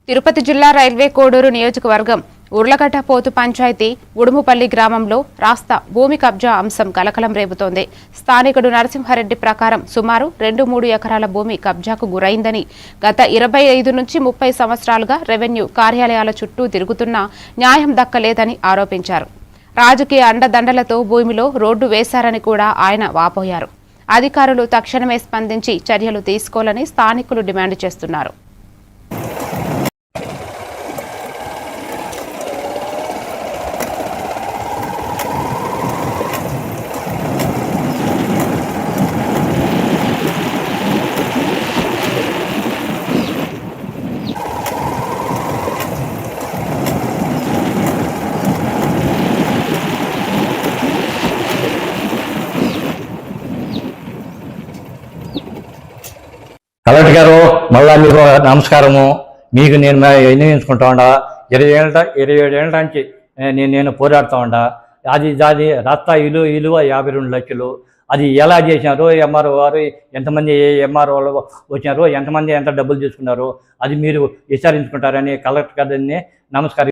తిరుపతి జిల్లా రైల్వే కోడూరు నియోజకవర్గం ఉర్లగడ్డ పోతు పంచాయతీ ఉడుముపల్లి గ్రామంలో రాస్తా భూమి కబ్జా అంశం కలకలం రేపుతోంది. స్థానికుడు నరసింహారెడ్డి ప్రకారం సుమారు 2-3 ఎకరాల భూమి కబ్జాకు గురైందని, గత 25 నుంచి 30 సంవత్సరాలుగా రెవెన్యూ కార్యాలయాల చుట్టూ తిరుగుతున్నా న్యాయం దక్కలేదని ఆరోపించారు. రాజకీయ అండదండలతో భూమిలో రోడ్డు వేశారని కూడా ఆయన వాపోయారు. అధికారులు తక్షణమే స్పందించి చర్యలు తీసుకోవాలని స్థానికులు డిమాండ్ చేస్తున్నారు. కలెక్టర్ గారు, మళ్ళా మీకు నమస్కారము. మీకు నేను వినియోగించుకుంటా ఉండా 27 ఏళ్ళ నుంచి నేను పోరాడుతూ ఉండా. అది రాస్తా విలువ 52 లక్షలు. అది ఎలా చేసినారు, ఎంఆర్ఓ వారు ఎంతమంది ఎంఆర్ఓలు వచ్చినారు, ఎంత డబ్బులు తీసుకున్నారు, అది మీరు విచారించుకుంటారని కలెక్టర్ గారిని నమస్కారం.